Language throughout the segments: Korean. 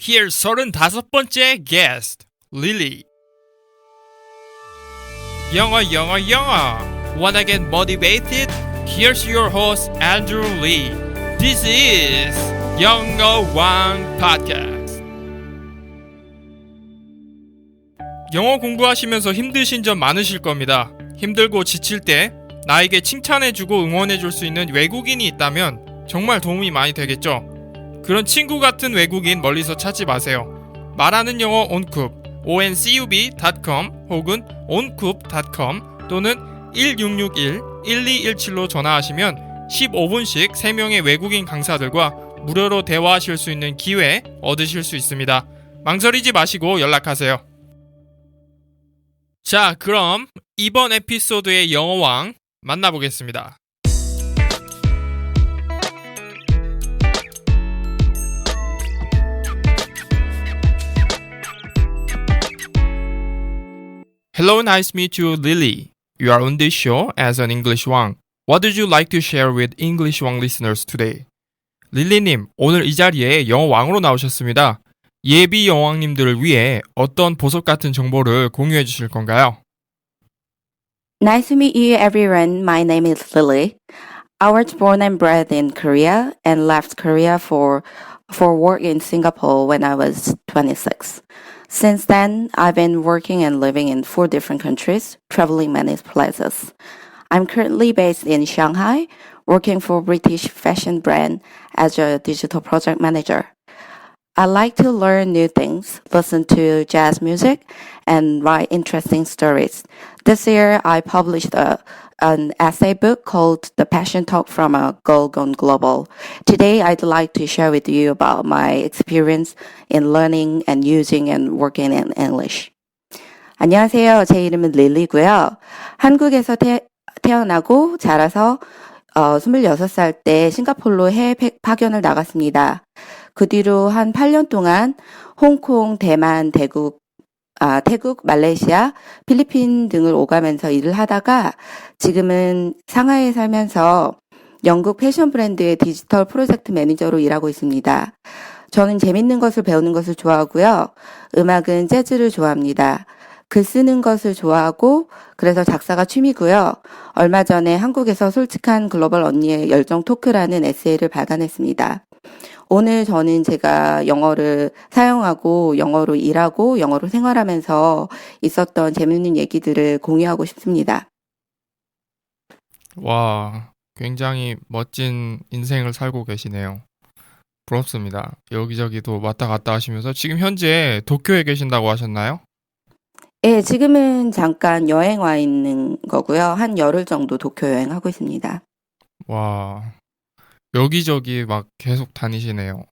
Here's 35번째 guest, Lily. 영어. Wanna get motivated? Here's your host, Andrew Lee. This is 영어왕 Podcast. 영어 공부하시면서 힘드신 점 많으실 겁니다. 힘들고 지칠 때 나에게 칭찬해주고 응원해줄 수 있는 외국인이 있다면 정말 도움이 많이 되겠죠. 그런 친구 같은 외국인 멀리서 찾지 마세요. 말하는 영어 온쿱 oncub.com 혹은 oncoup .com 또는 1661-1217로 전화하시면 15분씩 3명의 외국인 강사들과 무료로 대화하실 수 있는 기회 얻으실 수 있습니다. 망설이지 마시고 연락하세요. 자, 그럼 이번 에피소드의 영어왕 만나보겠습니다. Hello, nice to meet you, Lily. You are on this show as an English Wang. What would you like to share with English Wang listeners today? 릴리님, 오늘 이 자리에 영어 왕으로 나오셨습니다. 예비 영왕님들을 위해 어떤 보석 같은 정보를 공유해 주실 건가요? Nice to meet you, everyone. My name is Lily. I was born and bred in Korea and left Korea for work in Singapore when I was 26. Since then, I've been working and living in 4 different countries, traveling many places. I'm currently based in Shanghai, working for a British fashion brand as a digital project manager. I like to learn new things, listen to jazz music, and write interesting stories. This year, I published an essay book called The Passion Talk from a Girl Gone Global. Today, I'd like to share with you about my experience in learning and using and working in English. 안녕하세요. 제 이름은 릴리고요. 한국에서 태어나고 자라서 26살 때 싱가포르로 해외 파견을 나갔습니다. 그 뒤로 한 8년 동안 홍콩, 대만, 태국, 말레이시아, 필리핀 등을 오가면서 일을 하다가 지금은 상하이에 살면서 영국 패션 브랜드의 디지털 프로젝트 매니저로 일하고 있습니다. 저는 재밌는 것을 배우는 것을 좋아하고요. 음악은 재즈를 좋아합니다. 글 쓰는 것을 좋아하고 그래서 작사가 취미고요. 얼마 전에 한국에서 솔직한 글로벌 언니의 열정 토크라는 에세이를 발간했습니다. 오늘 저는 제가 영어를 사용하고 영어로 일하고 영어로 생활하면서 있었던 재밌는 얘기들을 공유하고 싶습니다. 와, 굉장히 멋진 인생을 살고 계시네요. 부럽습니다. 여기저기도 왔다 갔다 하시면서 지금 현재 도쿄에 계신다고 하셨나요? 예, 지금은 잠깐 여행 와 있는 거고요. 한 열흘 정도 도쿄 여행하고 있습니다. 와, 여기저기 막 계속 다니시네요.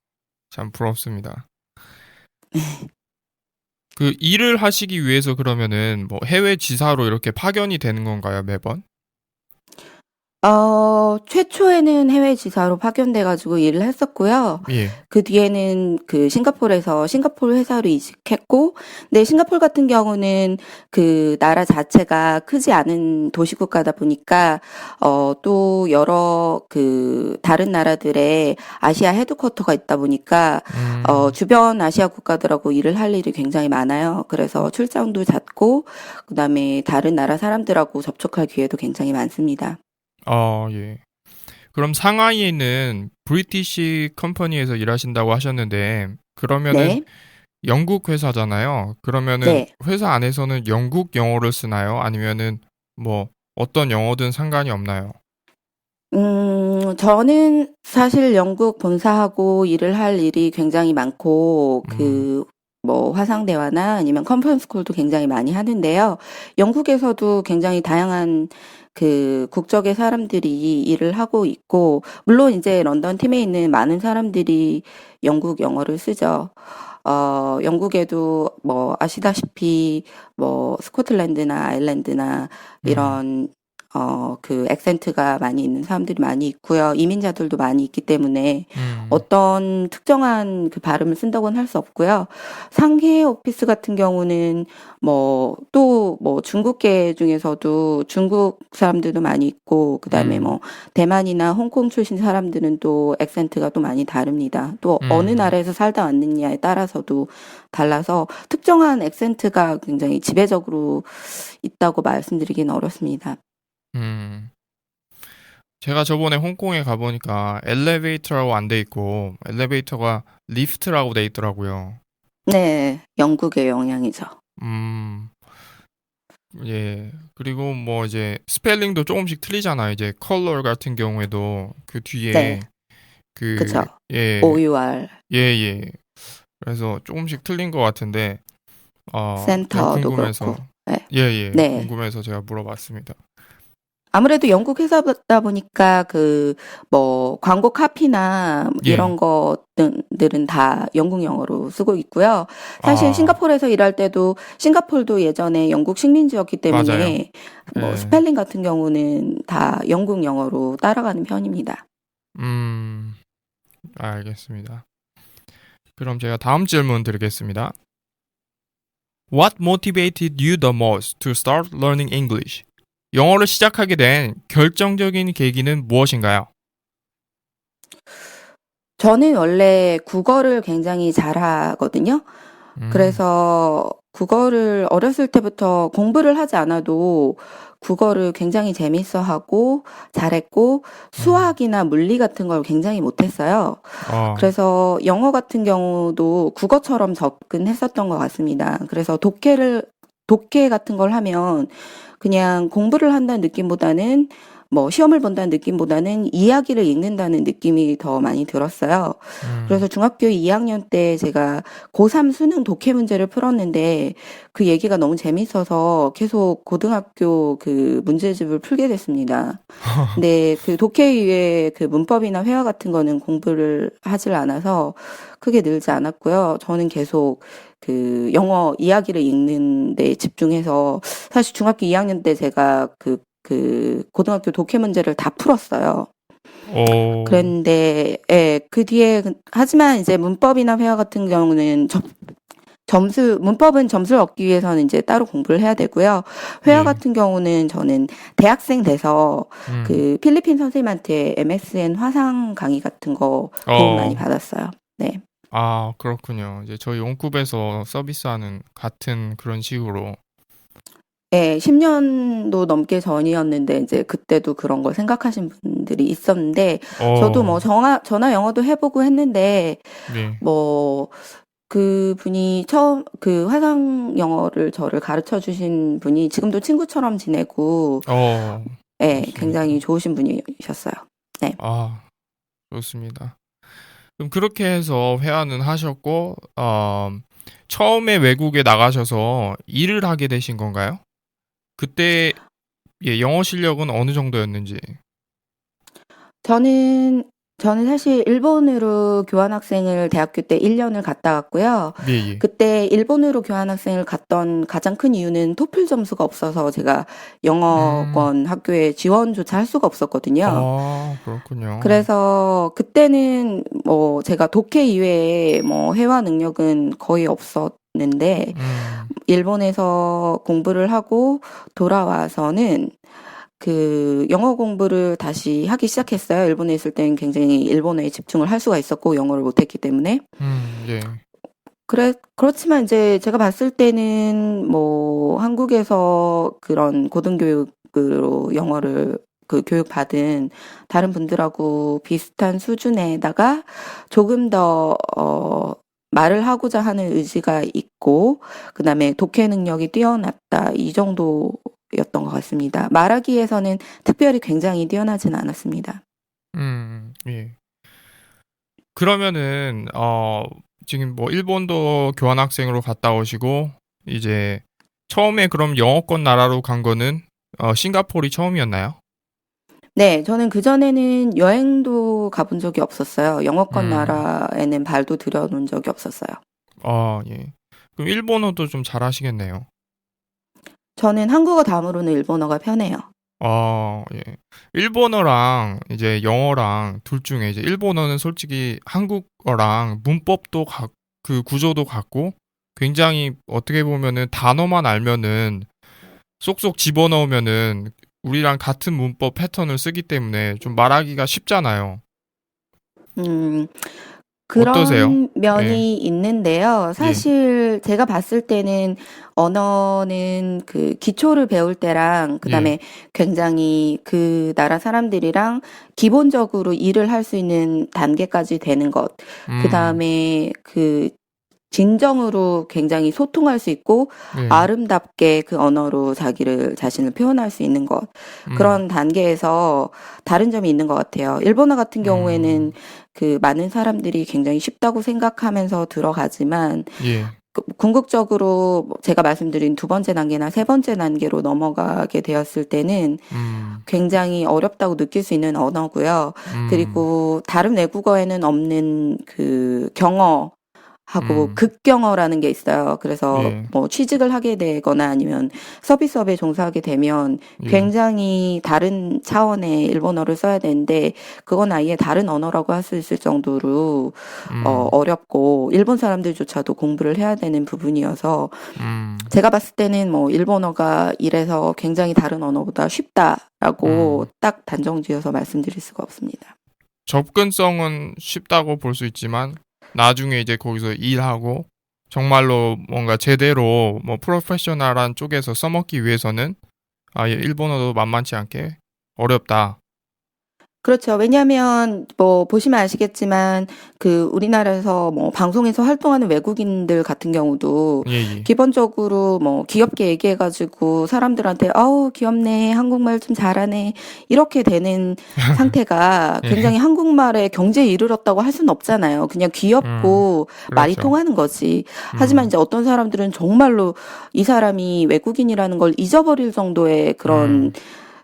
참 부럽습니다. 그 일을 하시기 위해서 그러면은 뭐 해외 지사로 이렇게 파견이 되는 건가요, 매번? 최초에는 해외 지사로 파견돼가지고 일을 했었고요. 예. 그 뒤에는 싱가포르에서 싱가포르 회사로 이직했고, 근데 싱가포르 같은 경우는 그 나라 자체가 크지 않은 도시국가다 보니까, 또 여러 다른 나라들의 아시아 헤드쿼터가 있다 보니까, 주변 아시아 국가들하고 일을 할 일이 굉장히 많아요. 그래서 출장도 잦고, 그 다음에 다른 나라 사람들하고 접촉할 기회도 굉장히 많습니다. 예. 그럼 상하이에 있는 브리티시 컴퍼니에서 일하신다고 하셨는데 그러면은 네. 영국 회사잖아요. 그러면은 네. 회사 안에서는 영국 영어를 쓰나요? 아니면은 뭐 어떤 영어든 상관이 없나요? 저는 사실 영국 본사하고 일을 할 일이 굉장히 많고 뭐 화상대화나 아니면 컨퍼런스 콜도 굉장히 많이 하는데요. 영국에서도 굉장히 다양한 국적의 사람들이 일을 하고 있고, 물론 이제 런던 팀에 있는 많은 사람들이 영국 영어를 쓰죠. 영국에도 뭐 아시다시피 뭐 스코틀랜드나 아일랜드나 이런 그 액센트가 많이 있는 사람들이 많이 있고요. 이민자들도 많이 있기 때문에 음, 어떤 특정한 그 발음을 쓴다고는 할 수 없고요. 상해 오피스 같은 경우는 뭐 또 뭐 중국계 중에서도 중국 사람들도 많이 있고 그다음에 음, 뭐 대만이나 홍콩 출신 사람들은 또 액센트가 또 많이 다릅니다. 또 어느 음, 나라에서 살다 왔느냐에 따라서도 달라서 특정한 액센트가 굉장히 지배적으로 있다고 말씀드리기는 어렵습니다. 음. 제가 저번에 홍콩에 가보니까 엘리베이터라고 안 돼 있고 엘리베이터가 리프트라고 돼 있더라고요. 네, 영국의 영향이죠. 음, 예. 그리고 뭐 이제 스펠링도 조금씩 틀리잖아요. 이제 컬러 같은 경우에도 그 네, 뒤에 그, 그죠. 예, OUR, 예, 예. 그래서 조금씩 틀린 것 같은데, 제가 센터도 궁금해서, 그렇고. 네, 예, 예, 네. 궁금해서 제가 물어봤습니다. 아무래도 영국 회사다 보니까 그 뭐 광고 카피나 예, 이런 것들은 다 영국 영어로 쓰고 있고요. 사실 아, 싱가포르에서 일할 때도 싱가포르도 예전에 영국 식민지였기 맞아요. 때문에 뭐 예, 스펠링 같은 경우는 다 영국 영어로 따라가는 편입니다. 음, 알겠습니다. 그럼 제가 다음 질문 드리겠습니다. What motivated you the most to start learning English? 영어를 시작하게 된 결정적인 계기는 무엇인가요? 저는 원래 국어를 굉장히 잘하거든요. 음, 그래서 국어를 어렸을 때부터 공부를 하지 않아도 국어를 굉장히 재밌어 하고 잘했고 음, 수학이나 물리 같은 걸 굉장히 못했어요. 어, 그래서 영어 같은 경우도 국어처럼 접근했었던 것 같습니다. 그래서 독해 같은 걸 하면 그냥 공부를 한다는 느낌보다는 뭐 시험을 본다는 느낌보다는 이야기를 읽는다는 느낌이 더 많이 들었어요. 음, 그래서 중학교 2학년 때 제가 고3 수능 독해 문제를 풀었는데 그 얘기가 너무 재밌어서 계속 고등학교 그 문제집을 풀게 됐습니다. 근데 그 독해 이외에 그 문법이나 회화 같은 거는 공부를 하질 않아서 크게 늘지 않았고요. 저는 계속 그 영어 이야기를 읽는 데 집중해서 사실 중학교 2학년 때 제가 그 고등학교 독해 문제를 다 풀었어요. 오, 그랬는데, 예, 그 뒤에, 하지만 이제 문법이나 회화 같은 경우는 문법은 점수를 얻기 위해서는 이제 따로 공부를 해야 되고요. 회화 예, 같은 경우는 저는 대학생 돼서 음, 그 필리핀 선생님한테 MSN 화상 강의 같은 거 도움 많이 어, 받았어요. 네. 그렇군요. 이제 저희 용급에서 서비스하는 같은 그런 식으로, 예, 10년도 넘게 전이었는데 이제 그때도 그런 걸 생각하신 분들이 있었는데 저도 뭐 어, 전화 영어도 해보고 했는데 예, 뭐 그분이 처음 그 화상 영어를 저를 가르쳐 주신 분이 지금도 친구처럼 지내고 어, 예, 굉장히 좋습니다. 좋으신 분이셨어요. 네. 아, 좋습니다. 그럼 그렇게 해서 회화는 하셨고, 처음에 외국에 나가셔서 일을 하게 되신 건가요? 그때 예, 영어 실력은 어느 정도였는지. 저는 저는 사실 일본으로 교환학생을 대학교 때 1년을 갔다 왔고요. 예, 예. 그때 일본으로 교환학생을 갔던 가장 큰 이유는 토플 점수가 없어서 제가 음, 영어권 학교에 지원조차 할 수가 없었거든요. 그렇군요. 그래서 그때는 뭐 제가 독해 이외에 뭐 회화 능력은 거의 없었는데 음, 일본에서 공부를 하고 돌아와서는 그 영어 공부를 다시 하기 시작했어요. 일본에 있을 때는 굉장히 일본어에 집중을 할 수가 있었고 영어를 못했기 때문에. 예. 그렇지만 이제 제가 봤을 때는 뭐 한국에서 그런 고등교육으로 영어를 그 교육받은 다른 분들하고 비슷한 수준에다가 조금 더, 말을 하고자 하는 의지가 있고, 그 다음에 독해 능력이 뛰어났다. 이 정도였던 것 같습니다. 말하기에서는 특별히 굉장히 뛰어나진 않았습니다. 예. 그러면은, 지금 뭐, 일본도 교환학생으로 갔다 오시고, 이제, 처음에 그럼 영어권 나라로 간 거는, 싱가포르이 처음이었나요? 네, 저는 그전에는 여행도 가본 적이 없었어요. 영어권 음, 나라에는 발도 들여놓은 적이 없었어요. 예. 그럼 일본어도 좀 잘하시겠네요. 저는 한국어 다음으로는 일본어가 편해요. 예. 일본어랑 이제 영어랑 둘 중에 이제 일본어는 솔직히 한국어랑 문법도 그 구조도 같고 굉장히 어떻게 보면은 단어만 알면은 쏙쏙 집어넣으면은 우리랑 같은 문법 패턴을 쓰기 때문에 좀 말하기가 쉽잖아요. 음, 어떠세요? 그런 예, 면이 있는데요. 예, 사실 제가 봤을 때는 언어는 그 기초를 배울 때랑 예, 그다음에 굉장히 그 나라 사람들이랑 기본적으로 일을 할 수 있는 단계까지 되는 것. 음, 그다음에 그 진정으로 굉장히 소통할 수 있고 예, 아름답게 그 언어로 자신을 표현할 수 있는 것. 음, 그런 단계에서 다른 점이 있는 것 같아요. 일본어 같은 경우에는 음, 그 많은 사람들이 굉장히 쉽다고 생각하면서 들어가지만 예, 궁극적으로 제가 말씀드린 두 번째 단계나 세 번째 단계로 넘어가게 되었을 때는 음, 굉장히 어렵다고 느낄 수 있는 언어고요. 음, 그리고 다른 외국어에는 없는 그 경어 하고 음, 극경어라는 게 있어요. 그래서 예, 뭐 취직을 하게 되거나 아니면 서비스업에 종사하게 되면 예, 굉장히 다른 차원의 일본어를 써야 되는데 그건 아예 다른 언어라고 할 수 있을 정도로 음, 어렵고 일본 사람들조차도 공부를 해야 되는 부분이어서 음, 제가 봤을 때는 뭐 일본어가 이래서 굉장히 다른 언어보다 쉽다라고 음. 딱 단정지어서 말씀드릴 수가 없습니다. 접근성은 쉽다고 볼 수 있지만 나중에 이제 거기서 일하고 정말로 뭔가 제대로 뭐 프로페셔널한 쪽에서 써먹기 위해서는 아예 일본어도 만만치 않게 어렵다. 그렇죠. 왜냐하면 뭐 보시면 아시겠지만 그 우리나라에서 뭐 방송에서 활동하는 외국인들 같은 경우도 예, 예. 기본적으로 뭐 귀엽게 얘기해가지고 사람들한테 아우 귀엽네 한국말 좀 잘하네 이렇게 되는 상태가 예. 굉장히 한국말에 경지에 이르렀다고 할 수는 없잖아요. 그냥 귀엽고 말이 그렇죠. 통하는 거지. 하지만 음, 이제 어떤 사람들은 정말로 이 사람이 외국인이라는 걸 잊어버릴 정도의 그런 음,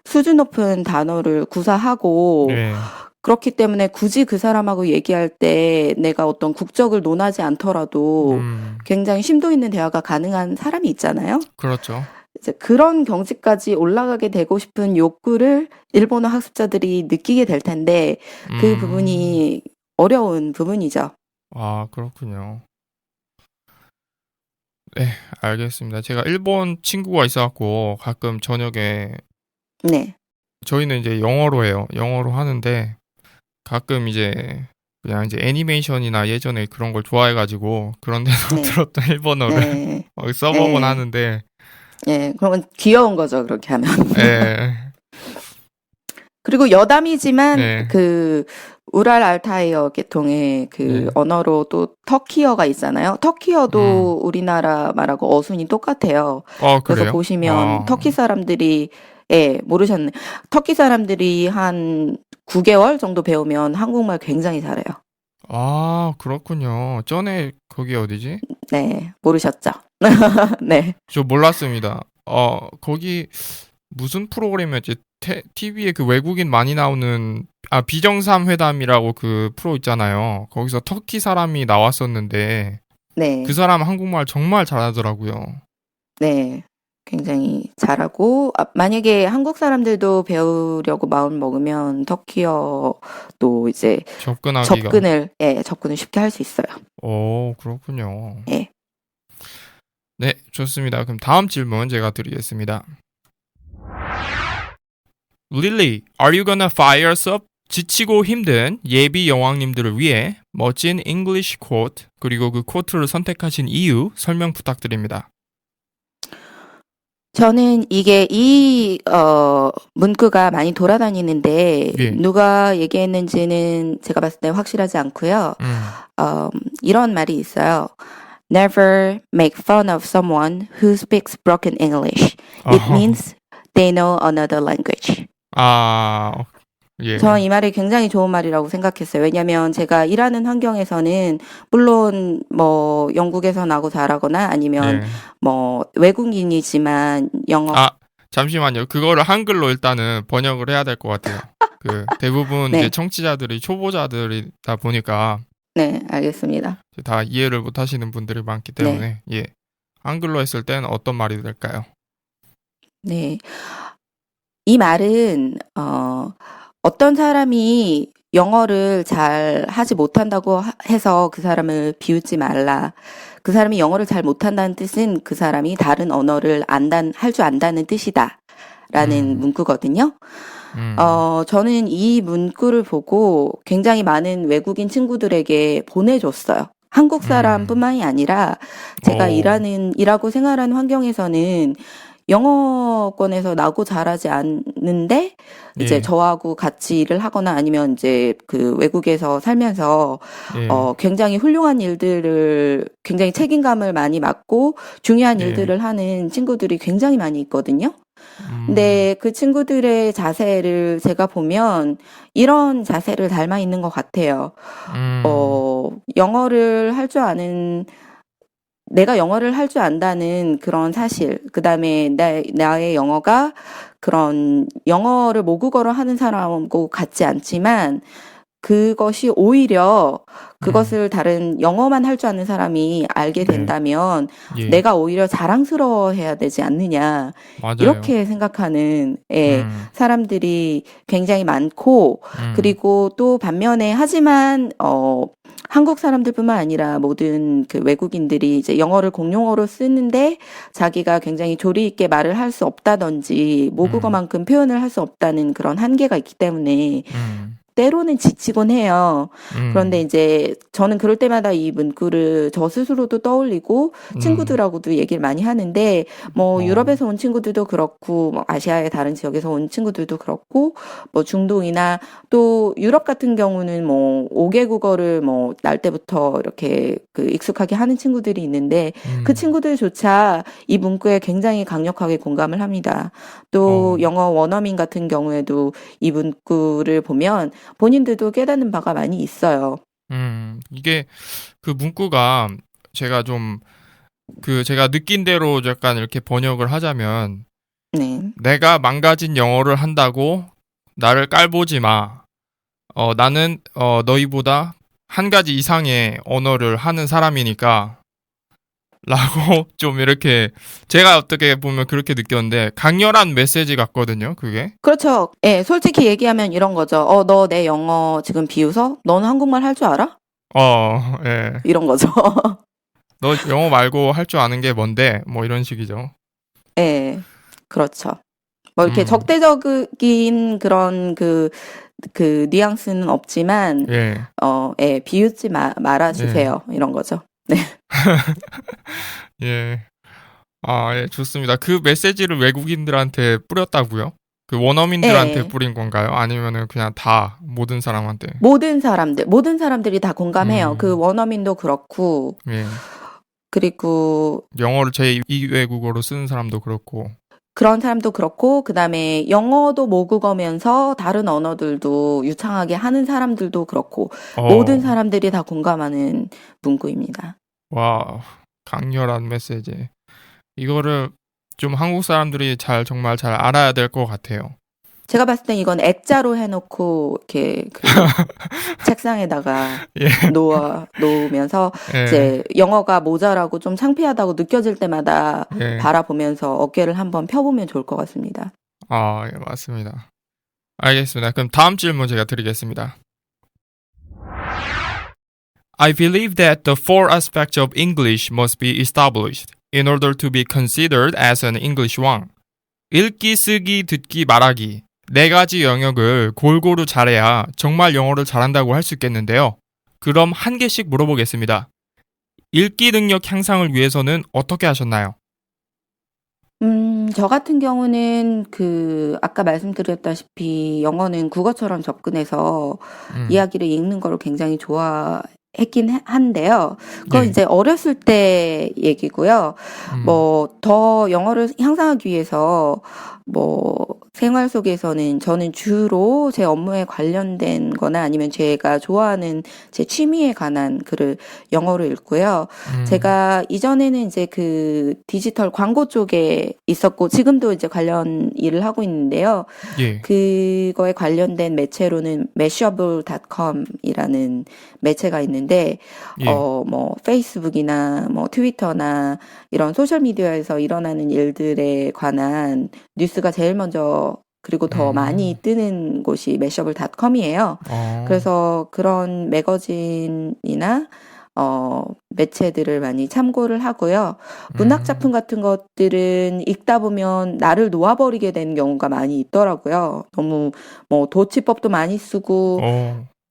수준 높은 단어를 구사하고 예, 그렇기 때문에 굳이 그 사람하고 얘기할 때 내가 어떤 국적을 논하지 않더라도 음, 굉장히 심도 있는 대화가 가능한 사람이 있잖아요. 그렇죠. 이제 그런 경지까지 올라가게 되고 싶은 욕구를 일본어 학습자들이 느끼게 될 텐데 그 음, 부분이 어려운 부분이죠. 아, 그렇군요. 네, 알겠습니다. 제가 일본 친구가 있어갖고 가끔 저녁에 네. 저희는 이제 영어로 해요. 영어로 하는데 가끔 이제 그냥 이제 애니메이션이나 예전에 그런 걸 좋아해가지고 그런 데서 네. 들었던 일본어를 네. 막 써보곤 네. 하는데 네. 그러면 귀여운 거죠, 그렇게 하면. 예, 그리고 여담이지만 예, 그 우랄 알타이어 계통의 그 예, 언어로 또 터키어가 있잖아요. 음, 터키어도 우리나라 말하고 어순이 똑같아요. 그래서 그래요? 보시면 터키 사람들이 예, 모르셨네. 터키 사람들이 한 9개월 정도 배우면 한국말 굉장히 잘해요. 그렇군요. 전에 거기 어디지? 네, 모르셨죠? 네. 저 몰랐습니다. 거기 무슨 프로그램이었지? TV에 그 외국인 많이 나오는 비정상 회담이라고 그 프로 있잖아요. 거기서 터키 사람이 나왔었는데 그 네. 사람 한국말 정말 잘하더라고요. 네. 굉장히 잘하고 만약에 한국 사람들도 배우려고 마음 먹으면 터키어도 이제 접근하기가. 접근을 쉽게 할 수 있어요. 그렇군요. 예. 네, 좋습니다. 그럼 다음 질문 제가 드리겠습니다. Lily, are you gonna fire us up? 지치고 힘든 예비 여왕님들을 위해 멋진 English quote 그리고 그 코트를 선택하신 이유 설명 부탁드립니다. 저는 이게 문구가 많이 돌아다니는데 예. 누가 얘기했는지는 제가 봤을 때 확실하지 않고요. 음. 어, 이런 말이 있어요. Never make fun of someone who speaks broken English. It 어, means they know another language. 아, 예. 저는 이 말이 굉장히 좋은 말이라고 생각했어요. 왜냐하면 제가 일하는 환경에서는 물론 뭐 영국에서 나고 자라거나 아니면 예. 뭐 외국인이지만 영어 아, 잠시만요. 그거를 한글로 일단은 번역을 해야 될 것 같아요. 그 대부분 이제 네, 청취자들이 초보자들이다 보니까 네, 알겠습니다. 다 이해를 못 하시는 분들이 많기 네, 때문에 예. 한글로 했을 땐 어떤 말이 될까요? 네. 이 말은 어떤 사람이 영어를 잘 하지 못한다고 해서 그 사람을 비웃지 말라. 그 사람이 영어를 잘 못한다는 뜻은 그 사람이 다른 언어를 할 줄 안다는 뜻이다. 라는 음, 문구거든요. 저는 이 문구를 보고 굉장히 많은 외국인 친구들에게 보내줬어요. 한국 음, 사람뿐만이 아니라 제가 오, 일하고 생활하는 환경에서는 영어권에서 나고 자라지 않는데 이제 예, 저하고 같이 일을 하거나 아니면 이제 그 외국에서 살면서 예, 굉장히 훌륭한 일들을 굉장히 책임감을 많이 맡고 중요한 예, 일들을 하는 친구들이 굉장히 많이 있거든요. 음, 근데 그 친구들의 자세를 제가 보면 이런 자세를 닮아 있는 것 같아요. 음, 영어를 할 줄 아는 내가 영어를 할 줄 안다는 그런 사실, 그 다음에 나의 영어가 그런 영어를 모국어로 하는 사람하고 같지 않지만 그것이 오히려 음, 그것을 다른 영어만 할 줄 아는 사람이 알게 네, 된다면 예, 내가 오히려 자랑스러워해야 되지 않느냐. 맞아요. 이렇게 생각하는 음, 사람들이 굉장히 많고, 음, 그리고 또 반면에 하지만 한국 사람들뿐만 아니라 모든 그 외국인들이 이제 영어를 공용어로 쓰는데 자기가 굉장히 조리 있게 말을 할 수 없다든지 음, 모국어만큼 표현을 할 수 없다는 그런 한계가 있기 때문에 음, 때로는 지치곤 해요. 그런데 음, 이제 저는 그럴 때마다 이 문구를 저 스스로도 떠올리고 음, 친구들하고도 얘기를 많이 하는데 뭐 어, 유럽에서 온 친구들도 그렇고 뭐 아시아의 다른 지역에서 온 친구들도 그렇고 뭐 중동이나 또 유럽 같은 경우는 뭐 5개국어를 뭐 날 때부터 이렇게 그 익숙하게 하는 친구들이 있는데 그 음, 친구들조차 이 문구에 굉장히 강력하게 공감을 합니다. 또 어, 영어 원어민 같은 경우에도 이 문구를 보면 본인들도 깨닫는 바가 많이 있어요. 이게 그 문구가 제가 좀 제가 느낀 대로 약간 이렇게 번역을 하자면 네. 내가 망가진 영어를 한다고 나를 깔보지 마. 나는 너희보다 한 가지 이상의 언어를 하는 사람이니까 라고 좀 이렇게 제가 어떻게 보면 그렇게 느꼈는데 강렬한 메시지 같거든요. 그게. 그렇죠. 예, 솔직히 얘기하면 이런 거죠. 너 내 영어 지금 비웃어? 너는 한국말 할 줄 알아? 예. 이런 거죠. 너 영어 말고 할 줄 아는 게 뭔데? 뭐 이런 식이죠. 예, 그렇죠. 뭐 이렇게 음, 적대적인 그런 그 뉘앙스는 없지만, 예, 예, 비웃지 예, 말아주세요. 이런 거죠. 네. 예. 아, 예, 좋습니다. 그 메시지를 외국인들한테 뿌렸다고요? 그 원어민들한테 예. 뿌린 건가요? 아니면은 그냥 다 모든 사람한테? 모든 사람들이 다 공감해요. 그 음, 원어민도 그렇고, 예. 그리고 영어를 제2외국어로 쓰는 사람도 그렇고. 그런 사람도 그렇고, 그 다음에 영어도 모국어면서 다른 언어들도 유창하게 하는 사람들도 그렇고, 모든 어, 사람들이 다 공감하는 문구입니다. 와, 강렬한 메시지. 이거를 좀 한국 사람들이 정말 잘 알아야 될 것 같아요. 제가 봤을 땐 이건 액자로 해놓고, 이렇게 그 책상에다가 예, 놓으면서 예, 이제 영어가 모자라고 좀 창피하다고 느껴질 때마다 예. 바라보면서 어깨를 한번 펴보면 좋을 것 같습니다. 아, 예, 맞습니다. 알겠습니다. 그럼 다음 질문 제가 드리겠습니다. I believe that the four aspects of English must be established in order to be considered as an English one. 읽기, 쓰기, 듣기, 말하기. 네 가지 영역을 골고루 잘해야 정말 영어를 잘한다고 할 수 있겠는데요. 그럼 한 개씩 물어보겠습니다. 읽기 능력 향상을 위해서는 어떻게 하셨나요? 저 같은 경우는 아까 말씀드렸다시피 영어는 국어처럼 접근해서 음, 이야기를 읽는 걸 굉장히 좋아했긴 한데요. 그건 예, 이제 어렸을 때 얘기고요. 음, 뭐, 더 영어를 향상하기 위해서 뭐, 생활 속에서는 저는 주로 제 업무에 관련된 거나 아니면 제가 좋아하는 제 취미에 관한 글을 영어로 읽고요. 음, 제가 이전에는 이제 그 디지털 광고 쪽에 있었고 지금도 이제 관련 일을 하고 있는데요. 예, 그거에 관련된 매체로는 mashable.com이라는 매체가 있는데 예, 뭐 페이스북이나 뭐 트위터나 이런 소셜 미디어에서 일어나는 일들에 관한 뉴스가 제일 먼저 그리고 더 많이 뜨는 곳이 매셔블.com이에요. 그래서 그런 매거진이나 매체들을 많이 참고를 하고요. 문학 작품 같은 것들은 읽다 보면 나를 놓아버리게 되는 경우가 많이 있더라고요. 너무 뭐 도치법도 많이 쓰고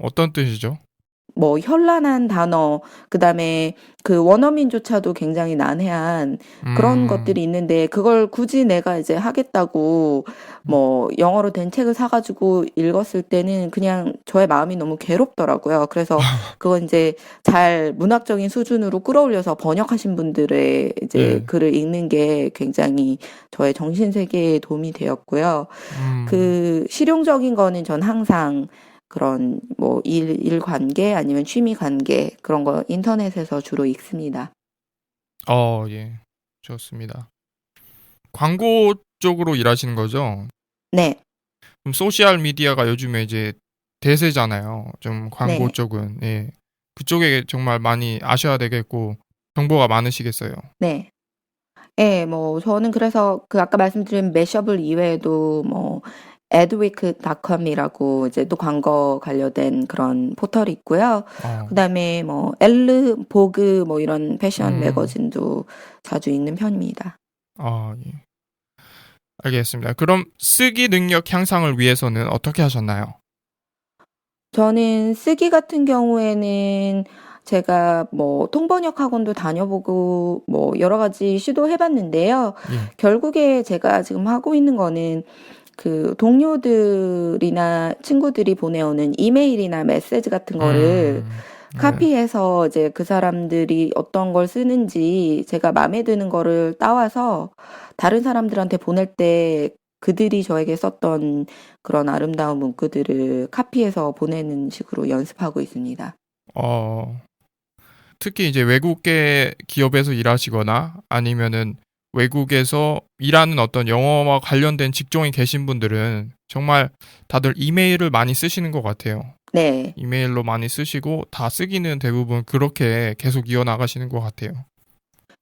어떤 뜻이죠? 뭐 현란한 단어, 그다음에 그 원어민조차도 굉장히 난해한 그런 것들이 있는데 그걸 굳이 내가 이제 하겠다고 뭐 영어로 된 책을 사가지고 읽었을 때는 그냥 저의 마음이 너무 괴롭더라고요. 그래서 그건 이제 잘 문학적인 수준으로 끌어올려서 번역하신 분들의 이제 글을 읽는 게 굉장히 저의 정신 세계에 도움이 되었고요. 그 실용적인 거는 전 항상 그런 뭐 일 관계 아니면 취미 관계 그런 거 인터넷에서 주로 읽습니다. 예. 좋습니다. 광고 쪽으로 일하시는 거죠? 네. 그럼 소셜 미디어가 요즘에 이제 대세잖아요. 좀 광고 네. 쪽은. 예. 그쪽에 정말 많이 아셔야 되겠고 정보가 많으시겠어요. 네. 예, 뭐 저는 그래서 그 아까 말씀드린 매셔블 이외에도 뭐 adweek.com이라고 이제 또 광고 관련된 그런 포털이 있고요. 그다음에 뭐 엘르, 보그 뭐 이런 패션 매거진도 자주 읽는 편입니다. 예. 알겠습니다. 그럼 쓰기 능력 향상을 위해서는 어떻게 하셨나요? 저는 쓰기 같은 경우에는 제가 뭐 통번역 학원도 다녀보고 뭐 여러 가지 시도해봤는데요. 결국에 제가 지금 하고 있는 거는 그 동료들이나 친구들이 보내오는 이메일이나 메시지 같은 거를 카피해서 이제 그 사람들이 어떤 걸 쓰는지 제가 마음에 드는 거를 따와서 다른 사람들한테 보낼 때 그들이 저에게 썼던 그런 아름다운 문구들을 카피해서 보내는 식으로 연습하고 있습니다. 특히 이제 외국계 기업에서 일하시거나 아니면은 외국에서 일하는 어떤 영어와 관련된 직종에 계신 분들은 정말 다들 이메일을 많이 쓰시는 것 같아요. 네. 이메일로 많이 쓰시고 다 쓰기는 대부분 그렇게 계속 이어나가시는 것 같아요.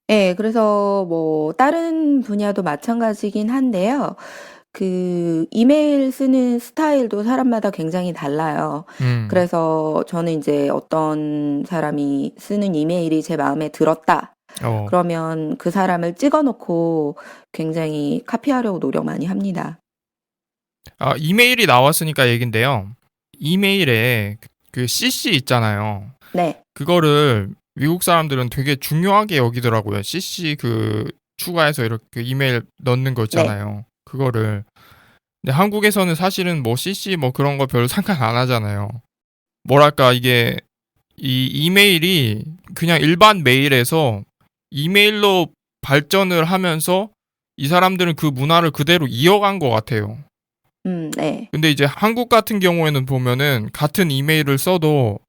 네, 그래서 뭐 다른 분야도 마찬가지긴 한데요. 그 이메일 쓰는 스타일도 사람마다 굉장히 달라요. 그래서 저는 이제 어떤 사람이 쓰는 이메일이 제 마음에 들었다. 그러면 그 사람을 찍어놓고 굉장히 카피하려고 노력 많이 합니다. 이메일이 나왔으니까 얘긴데요. 이메일에 그 CC 있잖아요. 네. 그거를 미국 사람들은 되게 중요하게 여기더라고요. CC 그 추가해서 이렇게 이메일 넣는 거 있잖아요. 그거를. 근데 한국에서는 사실은 뭐 CC 뭐 그런 거 별로 상관 안 하잖아요. 뭐랄까 이게 이 이메일이 그냥 일반 메일에서 이메일로 발전을 하면서 이 사람들은 그 문화를 그대로 이어간 것 같아요. 네. 근데 이제 한국 같은 경우에는 보면은 같은 이메일을 써도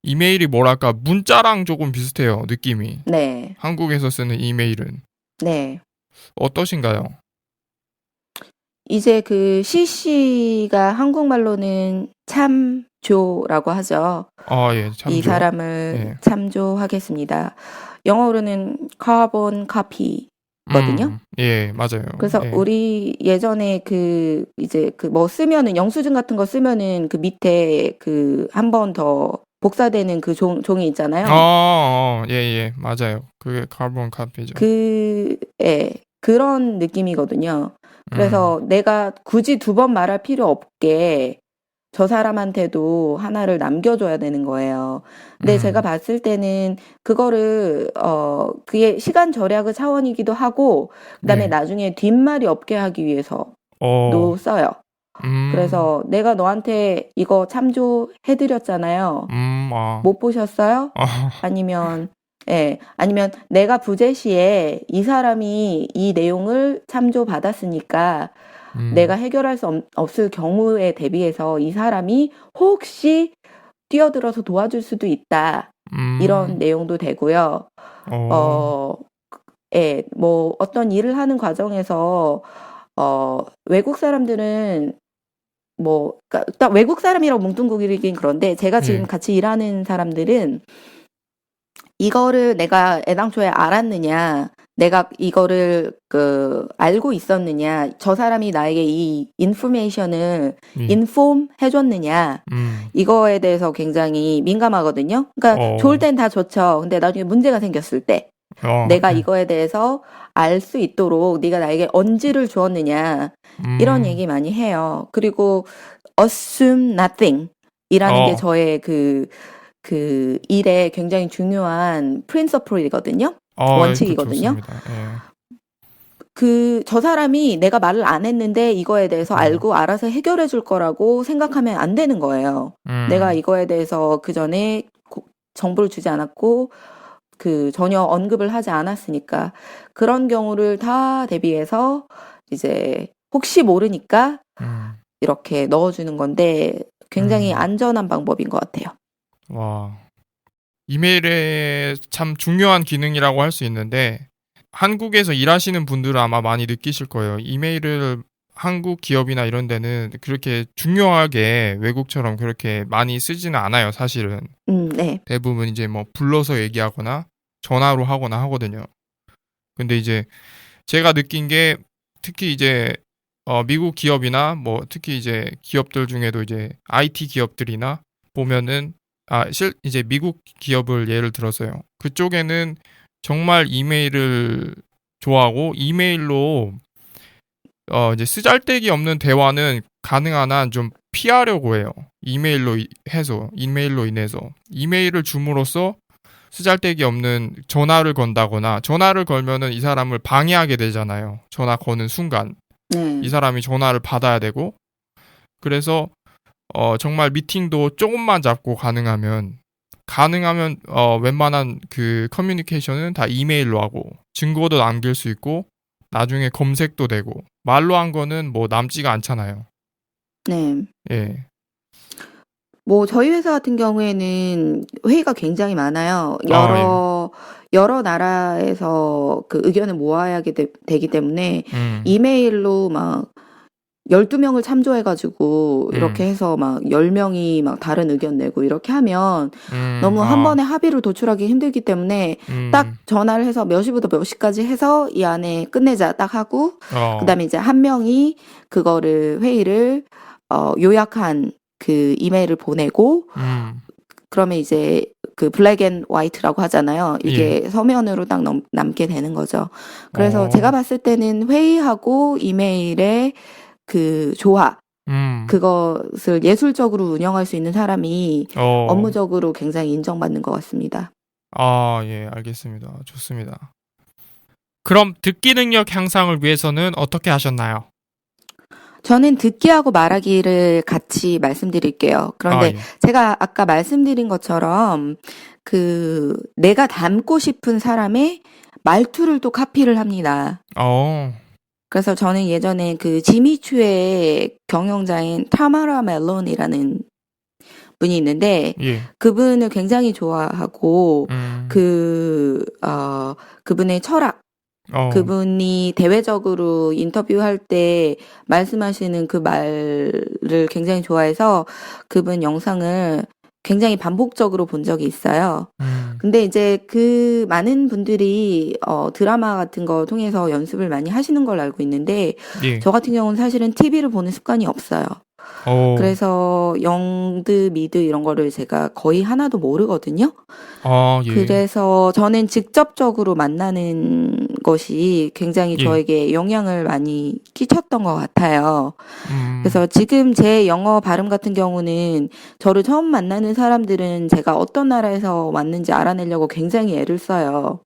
이메일이 뭐랄까 문자랑 조금 비슷해요, 느낌이. 네. 한국에서 쓰는 이메일은. 네. 어떠신가요? 이제 그 CC가 한국말로는 참조라고 하죠. 예, 참조. 이 사람을 참조하겠습니다. 영어로는 carbon copy거든요. 예, 맞아요. 그래서 우리 예전에 그 이제 그 뭐 쓰면은 영수증 같은 거 쓰면은 그 밑에 그 한 번 더 복사되는 그 종이 있잖아요. 예, 맞아요. 그게 카본 카피죠. 그런 느낌이거든요. 그래서 내가 굳이 두 번 말할 필요 없게 저 사람한테도 하나를 남겨줘야 되는 거예요. 근데 제가 봤을 때는 그거를 그게 시간 절약의 차원이기도 하고 그다음에 나중에 뒷말이 없게 하기 위해서도 써요. 그래서 내가 너한테 이거 참조해드렸잖아요. 못 보셨어요? 아니면 내가 부재 시에 이 사람이 이 내용을 참조받았으니까 내가 해결할 수 없을 경우에 대비해서 이 사람이 혹시 뛰어들어서 도와줄 수도 있다. 이런 내용도 되고요. 뭐 어떤 일을 하는 과정에서 외국 사람들은 그러니까 외국 사람이라고 뭉뚱그리긴 그런데 제가 지금 같이 일하는 사람들은 이거를 내가 애당초에 알았느냐, 내가 이거를 알고 있었느냐, 저 사람이 나에게 이 인포메이션을 예. 인폼 해줬느냐, 이거에 대해서 굉장히 민감하거든요. 그러니까 좋을 땐 다 좋죠. 근데 나중에 문제가 생겼을 때 내가 이거에 대해서 알 수 있도록 네가 나에게 언지를 주었느냐, 이런 얘기 많이 해요. 그리고 assume nothing 이라는 게 저의 그 일에 굉장히 중요한 프린서플이거든요. 원칙이거든요. 저 사람이 내가 말을 안 했는데 이거에 대해서 알고 알아서 해결해 줄 거라고 생각하면 안 되는 거예요. 내가 이거에 대해서 그 전에 정보를 주지 않았고, 전혀 언급을 하지 않았으니까. 그런 경우를 다 대비해서 이제 혹시 모르니까 이렇게 넣어주는 건데 굉장히 안전한 방법인 것 같아요. 와. 이메일의 참 중요한 기능이라고 할 수 있는데, 한국에서 일하시는 분들은 아마 많이 느끼실 거예요. 이메일을 한국 기업이나 이런 데는 그렇게 중요하게 외국처럼 그렇게 많이 쓰지는 않아요, 사실은. 네. 대부분 이제 뭐 불러서 얘기하거나 전화로 하거나 하거든요. 근데 이제 제가 느낀 게 특히 이제 미국 기업이나 뭐 특히 이제 기업들 중에도 이제 IT 기업들이나 보면은 이제 미국 기업을 예를 들어서요. 그쪽에는 정말 이메일을 좋아하고 이메일로 이제 쓰잘데기 없는 대화는 가능한 한 좀 피하려고 해요. 이메일로 인해서 이메일을 줌으로써 쓰잘데기 없는 전화를 건다거나 전화를 걸면은 이 사람을 방해하게 되잖아요. 전화 거는 순간 이 사람이 전화를 받아야 되고 그래서 정말 미팅도 조금만 잡고 가능하면 웬만한 그 커뮤니케이션은 다 이메일로 하고 증거도 남길 수 있고 나중에 검색도 되고 말로 한 거는 뭐 남지가 않잖아요. 네. 예. 뭐 저희 회사 같은 경우에는 회의가 굉장히 많아요. 여러 나라에서 그 의견을 모아야 되기 때문에 이메일로 막 12명을 참조해가지고 이렇게 해서 막 10명이 막 다른 의견 내고 이렇게 하면 너무 한 번에 합의를 도출하기 힘들기 때문에 딱 전화를 해서 몇 시부터 몇 시까지 해서 이 안에 끝내자 딱 하고 그다음에 이제 한 명이 그거를 회의를 요약한 그 이메일을 보내고 그러면 이제 그 블랙 앤 화이트라고 하잖아요. 이게 서면으로 딱 남게 되는 거죠. 그래서 제가 봤을 때는 회의하고 이메일의 그 조화, 그것을 예술적으로 운영할 수 있는 사람이 업무적으로 굉장히 인정받는 것 같습니다. 예, 알겠습니다. 좋습니다. 그럼 듣기 능력 향상을 위해서는 어떻게 하셨나요? 저는 듣기하고 말하기를 같이 말씀드릴게요. 그런데 제가 아까 말씀드린 것처럼 내가 닮고 싶은 사람의 말투를 또 카피를 합니다. 그래서 저는 예전에 그 지미추의 경영자인 타마라 멜론이라는 분이 있는데 그분을 굉장히 좋아하고 그분의 철학, 그분이 대외적으로 인터뷰할 때 말씀하시는 그 말을 굉장히 좋아해서 그분 영상을 굉장히 반복적으로 본 적이 있어요. 근데 이제 그 많은 분들이 드라마 같은 거 통해서 연습을 많이 하시는 걸로 알고 있는데 저 같은 경우는 사실은 TV를 보는 습관이 없어요. 그래서 영드, 미드 이런 거를 제가 거의 하나도 모르거든요. 그래서 저는 직접적으로 만나는 것이 굉장히 저에게 영향을 많이 끼쳤던 것 같아요. 그래서 지금 제 영어 발음 같은 경우는 저를 처음 만나는 사람들은 제가 어떤 나라에서 왔는지 알아내려고 굉장히 애를 써요.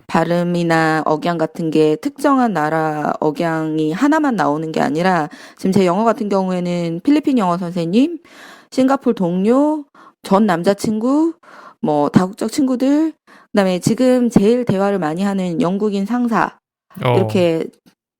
발음이나 억양 같은 게 특정한 나라 억양이 하나만 나오는 게 아니라 지금 제 영어 같은 경우에는 필리핀 영어 선생님, 싱가포르 동료, 전 남자친구, 뭐 다국적 친구들, 그다음에 지금 제일 대화를 많이 하는 영국인 상사 이렇게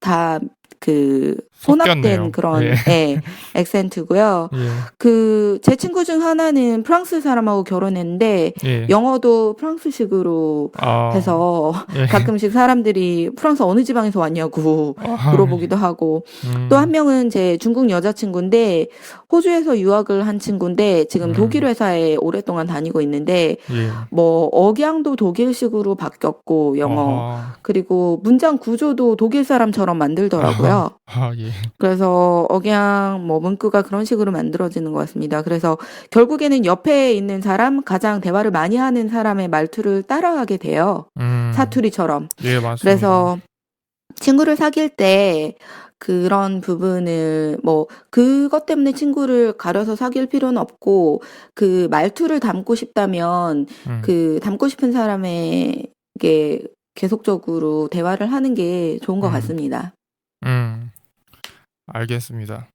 다 그 섞였네요. 혼합된 그런 예. 예, 액센트고요. 예. 그 제 친구 중 하나는 프랑스 사람하고 결혼했는데 예. 영어도 프랑스식으로 해서 예. 가끔씩 사람들이 프랑스 어느 지방에서 왔냐고 물어보기도 하고 또 한 명은 제 중국 여자친구인데 호주에서 유학을 한 친구인데 지금 독일 회사에 오랫동안 다니고 있는데 예. 뭐 억양도 독일식으로 바뀌었고 영어 그리고 문장 구조도 독일 사람처럼 만들더라고요. 예. 그래서 억양 뭐 문구가 그런 식으로 만들어지는 것 같습니다. 그래서 결국에는 옆에 있는 사람 가장 대화를 많이 하는 사람의 말투를 따라하게 돼요. 사투리처럼. 예, 맞습니다. 그래서 친구를 사귈 때 그런 부분을 뭐 그것 때문에 친구를 가려서 사귈 필요는 없고 그 말투를 담고 싶다면 그 담고 싶은 사람에게 계속적으로 대화를 하는 게 좋은 것 같습니다. 알겠습니다.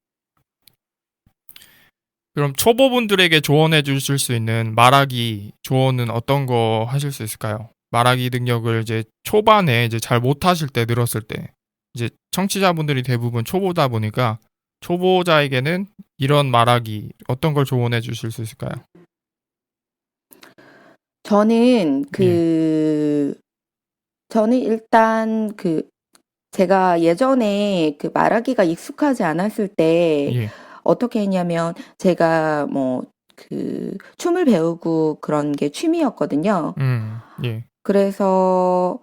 그럼 초보분들에게 조언해 주실 수 있는 말하기 조언은 어떤 거 하실 수 있을까요? 말하기 능력을 이제 초반에 이제 잘 못하실 때 늘었을 때 이제 청취자분들이 대부분 초보다 보니까 초보자에게는 이런 말하기 어떤 걸 조언해 주실 수 있을까요? 저는 저는 일단 제가 예전에 그 말하기가 익숙하지 않았을 때 예. 어떻게 했냐면 제가 뭐 춤을 배우고 그런 게 취미였거든요. 예. 그래서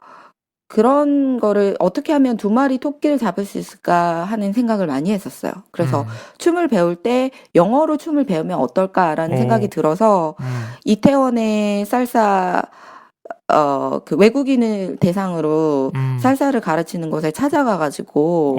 그런 거를 어떻게 하면 두 마리 토끼를 잡을 수 있을까 하는 생각을 많이 했었어요. 그래서 춤을 배울 때 영어로 춤을 배우면 어떨까라는 생각이 들어서 이태원의 살사 그 외국인을 대상으로 살사를 가르치는 곳에 찾아가가지고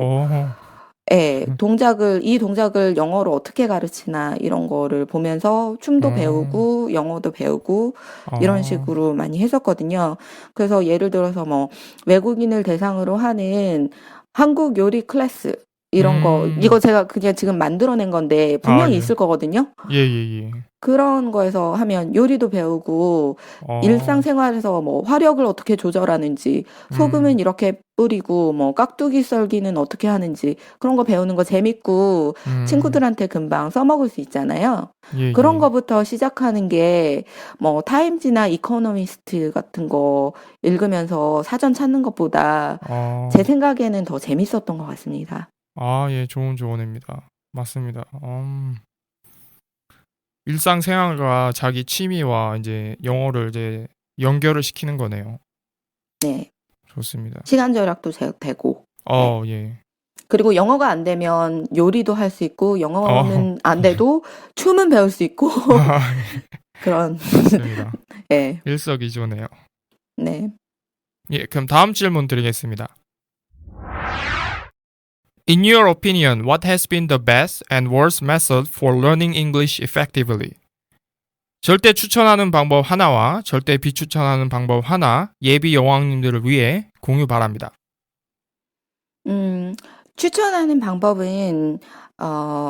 예, 이 동작을 영어로 어떻게 가르치나 이런 거를 보면서 춤도 배우고 영어도 배우고 이런 식으로 많이 했었거든요. 그래서 예를 들어서 뭐 외국인을 대상으로 하는 한국 요리 클래스 이런 거 이거 제가 그냥 지금 만들어낸 건데 분명히 예. 있을 거거든요. 예. 그런 거에서 하면 요리도 배우고 일상생활에서 뭐 화력을 어떻게 조절하는지 소금은 이렇게 뿌리고 뭐 깍두기 썰기는 어떻게 하는지 그런 거 배우는 거 재밌고 친구들한테 금방 써먹을 수 있잖아요. 예, 그런 예. 거부터 시작하는 게 뭐 타임지나 이코노미스트 같은 거 읽으면서 사전 찾는 것보다 제 생각에는 더 재밌었던 것 같습니다. 예, 좋은 조언입니다. 맞습니다. 일상생활과 자기 취미와 이제 영어를 이제 연결을 시키는 거네요. 네. 좋습니다. 시간 절약도 되고. 네. 예. 그리고 영어가 안 되면 요리도 할 수 있고 영어는 안 돼도 춤은 배울 수 있고 그런 맞습니다. 네. 일석이조네요. 네. 예, 그럼 다음 질문 드리겠습니다. In your opinion, what has been the best and worst method for learning English effectively? 절대 추천하는 방법 하나와 절대 비추천하는 방법 하나 예비 여왕님들을 위해 공유 바랍니다. 추천하는 방법은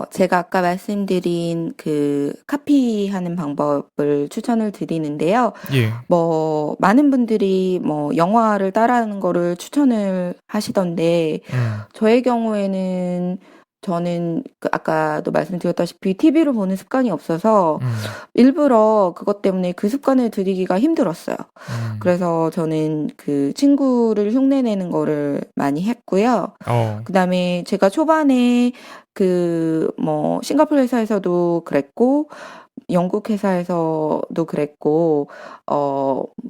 제가 아까 말씀드린 그 카피하는 방법을 추천을 드리는데요. 예. 뭐 많은 분들이 뭐 영화를 따라하는 거를 추천을 하시던데 저의 경우에는 저는 아까도 말씀드렸다시피 TV를 보는 습관이 없어서 일부러 그것 때문에 그 습관을 들이기가 힘들었어요. 그래서 저는 그 친구를 흉내내는 거를 많이 했고요. 그다음에 제가 초반에 그 뭐 싱가포르 회사에서도 그랬고 영국 회사에서도 그랬고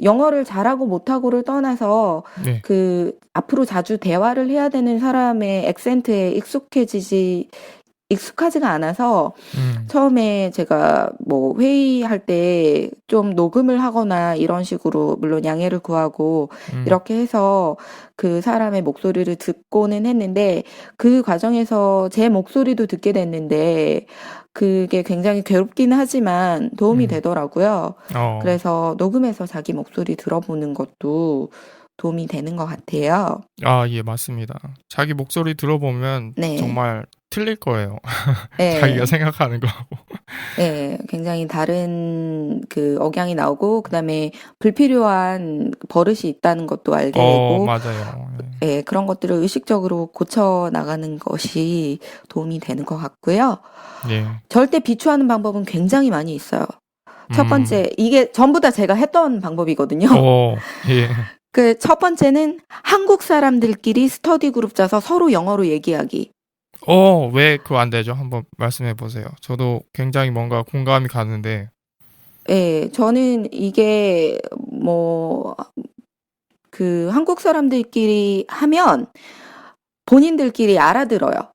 영어를 잘하고 못하고를 떠나서 네. 그 앞으로 자주 대화를 해야 되는 사람의 액센트에 익숙하지가 않아서 처음에 제가 뭐 회의할 때 좀 녹음을 하거나 이런 식으로 물론 양해를 구하고 이렇게 해서 그 사람의 목소리를 듣고는 했는데 그 과정에서 제 목소리도 듣게 됐는데 그게 굉장히 괴롭기는 하지만 도움이 되더라고요. 그래서 녹음해서 자기 목소리 들어보는 것도 도움이 되는 것 같아요. 예, 맞습니다. 자기 목소리 들어보면 네. 정말 틀릴 거예요. 네. 자기가 생각하는 거하고. 네, 굉장히 다른 그 억양이 나오고 그다음에 불필요한 버릇이 있다는 것도 알게 되고 맞아요. 예, 그런 것들을 의식적으로 고쳐 나가는 것이 도움이 되는 것 같고요. 예. 절대 비추하는 방법은 굉장히 많이 있어요. 첫 음. 번째, 이게 전부 다 제가 했던 방법이거든요. 예. 그 첫 번째는 한국 사람들끼리 스터디 그룹 짜서 서로 영어로 얘기하기. 왜 그거 안 되죠? 한번 말씀해 보세요. 저도 굉장히 뭔가 공감이 가는데. 예, 저는 이게 뭐, 그 한국 사람들끼리 하면 본인들끼리 알아들어요.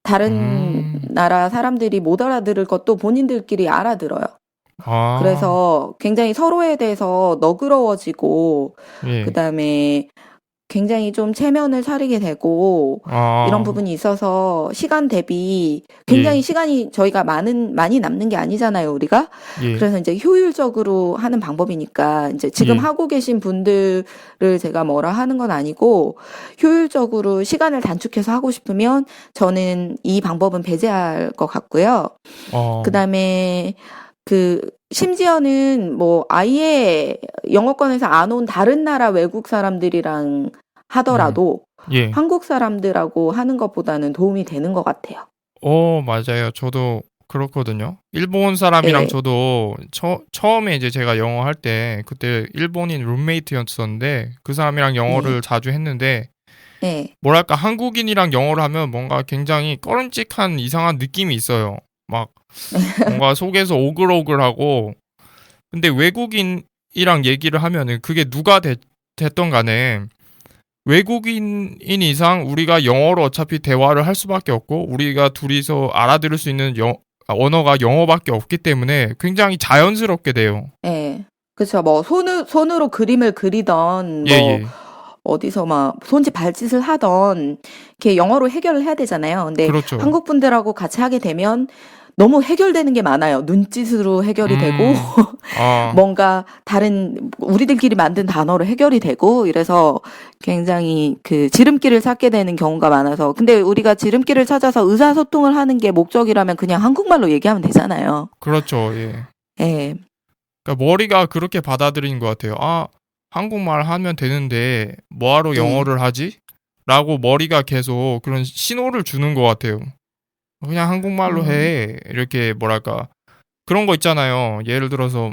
다른 나라 사람들이 못 알아들을 것도 본인들끼리 알아들어요. 아, 그래서 굉장히 서로에 대해서 너그러워지고, 예. 그 다음에 굉장히 좀 체면을 차리게 되고, 이런 부분이 있어서 시간 대비 굉장히 예. 시간이 저희가 많이 남는 게 아니잖아요, 우리가. 예. 그래서 이제 효율적으로 하는 방법이니까 이제 지금 예. 하고 계신 분들을 제가 뭐라 하는 건 아니고 효율적으로 시간을 단축해서 하고 싶으면 저는 이 방법은 배제할 것 같고요. 그다음에 심지어는 뭐 아예 영어권에서 안 온 다른 나라 외국 사람들이랑 하더라도 예. 한국 사람들하고 하는 것보다는 도움이 되는 것 같아요. 맞아요. 저도 그렇거든요. 일본 사람이랑 예. 저도 처음에 이제 제가 영어 할 때 그때 일본인 룸메이트였었는데 그 사람이랑 영어를 자주 했는데 네. 뭐랄까 한국인이랑 영어를 하면 뭔가 굉장히 꺼름직한 이상한 느낌이 있어요. 막 뭔가 속에서 오글오글하고 근데 외국인이랑 얘기를 하면은 그게 누가 됐던 간에 외국인인 이상 우리가 영어로 어차피 대화를 할 수밖에 없고 우리가 둘이서 알아들을 수 있는 언어가 영어밖에 없기 때문에 굉장히 자연스럽게 돼요. 예. 그쵸. 뭐, 손으로 그림을 그리던, 예, 뭐, 예. 어디서 막, 손짓 발짓을 하던, 이렇게 영어로 해결을 해야 되잖아요. 근데 그렇죠. 한국 분들하고 같이 하게 되면 너무 해결되는 게 많아요. 눈짓으로 해결이 되고, 뭔가 다른, 우리들끼리 만든 단어로 해결이 되고, 이래서 굉장히 그 지름길을 찾게 되는 경우가 많아서. 근데 우리가 지름길을 찾아서 의사소통을 하는 게 목적이라면 그냥 한국말로 얘기하면 되잖아요. 그렇죠. 예. 예. 그러니까 머리가 그렇게 받아들이는 것 같아요. 한국말 하면 되는데 뭐하러 영어를 하지? 라고 머리가 계속 그런 신호를 주는 것 같아요. 그냥 한국말로 해. 이렇게 뭐랄까 그런 거 있잖아요. 예를 들어서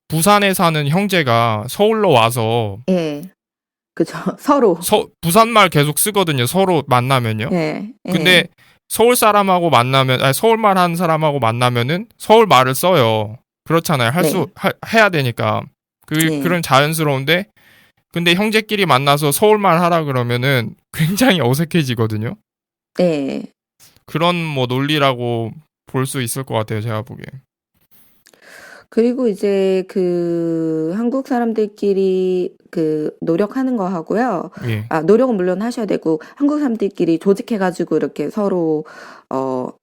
부산에 사는 형제가 서울로 와서 예. 그죠. 서로. 부산말 계속 쓰거든요. 서로 만나면요. 예. 근데 서울 사람하고 서울말 하는 사람하고 만나면은 서울말을 써요. 그렇잖아요. 해야 되니까. 그런 자연스러운데, 근데 형제끼리 만나서 서울말 하라 그러면은 굉장히 어색해지거든요. 네. 그런 뭐 논리라고 볼 수 있을 것 같아요. 제가 보기에. 그리고 이제 한국 사람들끼리 노력하는 거 하고요. 예. 노력은 물론 하셔야 되고, 한국 사람들끼리 조직해가지고 이렇게 서로,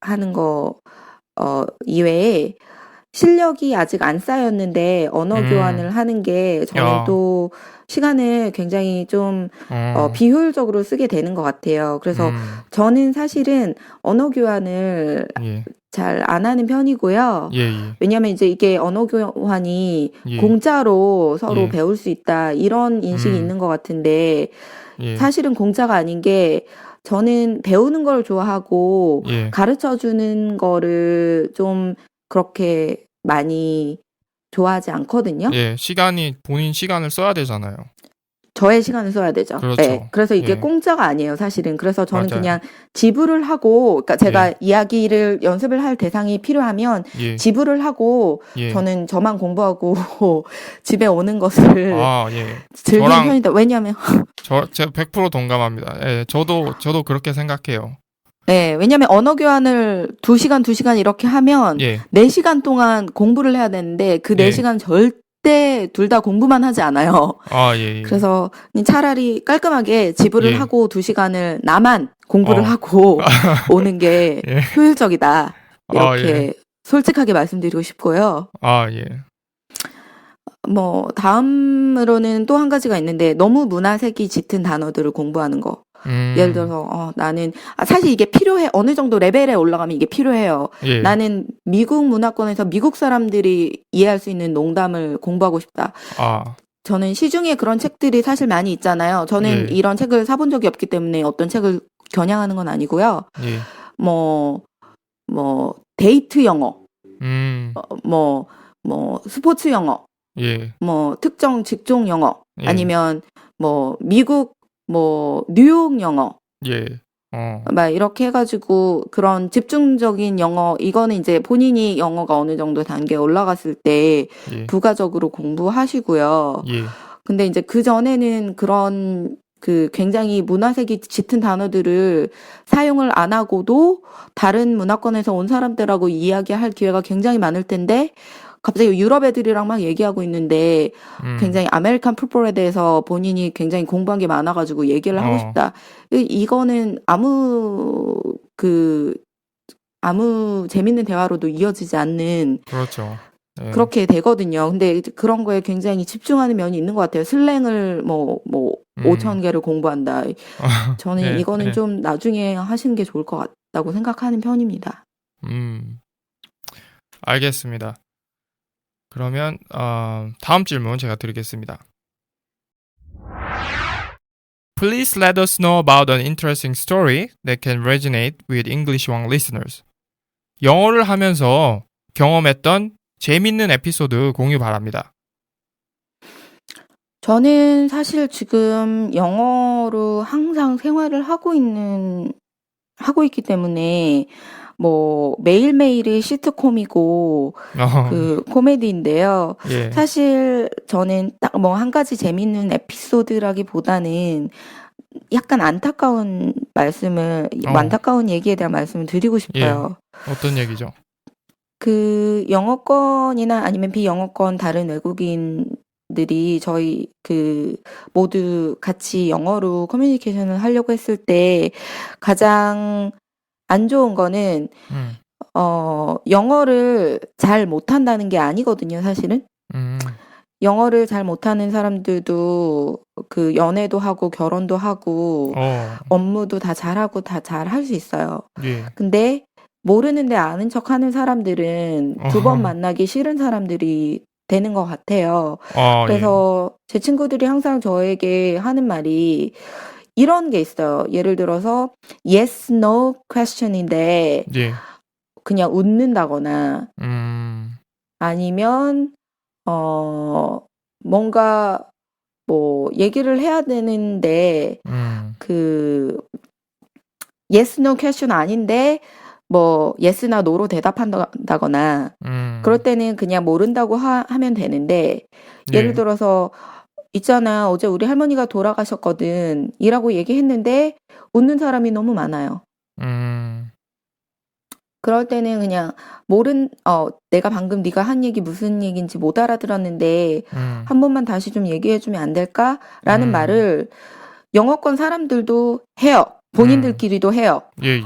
하는 거, 이외에, 실력이 아직 안 쌓였는데 언어 교환을 하는 게 저는 또 시간을 굉장히 좀 비효율적으로 쓰게 되는 것 같아요. 그래서 저는 사실은 언어 교환을 잘 안 하는 편이고요. 왜냐하면 이제 이게 언어 교환이 공짜로 서로 배울 수 있다 이런 인식이 있는 것 같은데 사실은 공짜가 아닌 게 저는 배우는 걸 좋아하고 가르쳐 주는 거를 좀 그렇게 많이 좋아하지 않거든요. 예, 본인 시간을 써야 되잖아요. 저의 시간을 써야 되죠. 그렇죠. 네, 그래서 이게 공짜가 아니에요, 사실은. 그래서 저는 맞아요. 그냥 지불을 하고, 그러니까 제가 이야기를 연습을 할 대상이 필요하면 지불을 하고, 저는 저만 공부하고 집에 오는 것을 즐기는 편이다. 왜냐하면 제가 100% 동감합니다. 예, 저도 그렇게 생각해요. 네, 왜냐면 언어 교환을 2시간 이렇게 하면 4시간 동안 공부를 해야 되는데 그 4시간 절대 둘 다 공부만 하지 않아요. 그래서 차라리 깔끔하게 지불을 하고 2시간을 나만 공부를 하고 오는 게 효율적이다. 이렇게 솔직하게 말씀드리고 싶고요. 뭐 다음으로는 또 한 가지가 있는데 너무 문화색이 짙은 단어들을 공부하는 거. 예를 들어서 나는 사실 이게 필요해. 어느 정도 레벨에 올라가면 이게 필요해요. 나는 미국 문화권에서 미국 사람들이 이해할 수 있는 농담을 공부하고 싶다. 저는 시중에 그런 책들이 사실 많이 있잖아요. 저는 예. 이런 책을 사본 적이 없기 때문에 어떤 책을 겨냥하는 건 아니고요. 예. 뭐, 데이트 영어, 음. 뭐, 스포츠 영어, 예. 특정 직종 영어, 예. 아니면 미국, 뉴욕 영어, 예. 막 이렇게 해가지고 그런 집중적인 영어, 이거는 이제 본인이 영어가 어느 정도 단계에 올라갔을 때 예. 부가적으로 공부하시고요. 예. 근데 이제 그 전에는 그런 굉장히 문화색이 짙은 단어들을 사용을 안 하고도 다른 문화권에서 온 사람들하고 이야기할 기회가 굉장히 많을 텐데 갑자기 유럽 애들이랑 막 얘기하고 있는데 굉장히 아메리칸 풋볼에 대해서 본인이 굉장히 공부한 게 많아가지고 얘기를 하고 싶다. 이거는 아무 재밌는 대화로도 이어지지 않는 그렇죠. 예. 그렇게 되거든요. 근데 그런 거에 굉장히 집중하는 면이 있는 것 같아요. 슬랭을 5,000개를 공부한다. 저는 예. 이거는 예. 좀 나중에 하시는 게 좋을 것 같다고 생각하는 편입니다. 알겠습니다. 그러면 다음 질문 제가 드리겠습니다. Please let us know about an interesting story that can resonate with English One listeners. 영어를 하면서 경험했던 재밌는 에피소드 공유 바랍니다. 저는 사실 지금 영어로 항상 생활을 하고 있기 때문에 매일매일이 시트콤이고 코미디인데요. 예. 사실 저는 딱 한 가지 재밌는 에피소드라기보다는 약간 안타까운 얘기에 대한 말씀을 드리고 싶어요. 예. 어떤 얘기죠? 영어권이나 아니면 비영어권 다른 외국인들이 저희 모두 같이 영어로 커뮤니케이션을 하려고 했을 때 가장 안 좋은 거는 영어를 잘 못한다는 게 아니거든요, 사실은. 영어를 잘 못하는 사람들도 연애도 하고 결혼도 하고 업무도 다 잘하고 다 잘 수 있어요. 예. 근데 모르는데 아는 척하는 사람들은 두 번 만나기 싫은 사람들이 되는 것 같아요. 그래서 제 친구들이 항상 저에게 하는 말이 이런 게 있어요. 예를 들어서 yes, no question인데 예. 그냥 웃는다거나 아니면 뭔가 얘기를 해야 되는데 yes, no question 아닌데 yes나 no로 대답한다거나 그럴 때는 그냥 모른다고 하면 되는데 예를 들어서 있잖아, 어제 우리 할머니가 돌아가셨거든 이라고 얘기했는데 웃는 사람이 너무 많아요. 그럴 때는 그냥 내가 방금 네가 한 얘기 무슨 얘기인지 못 알아들었는데 한 번만 다시 좀 얘기해주면 안 될까? 라는 말을 영어권 사람들도 해요. 본인들끼리도 해요. 예.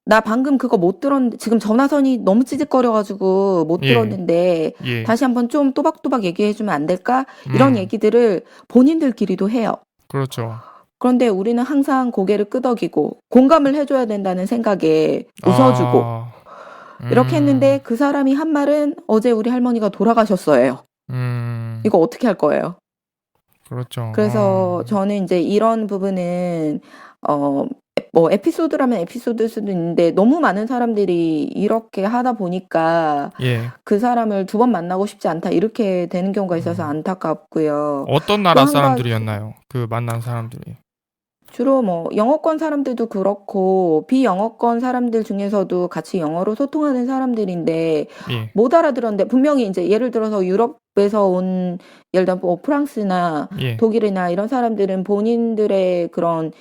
나 방금 그거 못 들었는데 지금 전화선이 너무 찌직거려가지고 못 들었는데 다시 한번 좀 또박또박 얘기해주면 안 될까? 이런 얘기들을 본인들끼리도 해요. 그렇죠. 그런데 우리는 항상 고개를 끄덕이고 공감을 해줘야 된다는 생각에 웃어주고 이렇게 했는데 그 사람이 한 말은 어제 우리 할머니가 돌아가셨어요. 이거 어떻게 할 거예요? 그렇죠. 그래서 저는 이제 이런 부분은 에피소드라면 에피소드일 수도 있는데 너무 많은 사람들이 이렇게 하다 보니까 그 사람을 두 번 만나고 싶지 않다 이렇게 되는 경우가 있어서 안타깝고요. 어떤 나라 사람들이었나요? 그 만난 사람들이. 주로 영어권 사람들도 그렇고 비영어권 사람들 중에서도 같이 영어로 소통하는 사람들인데 못 알아들었는데 분명히 이제 예를 들어서 유럽에서 온 예를 들어 프랑스나 독일이나 이런 사람들은 본인들의 그런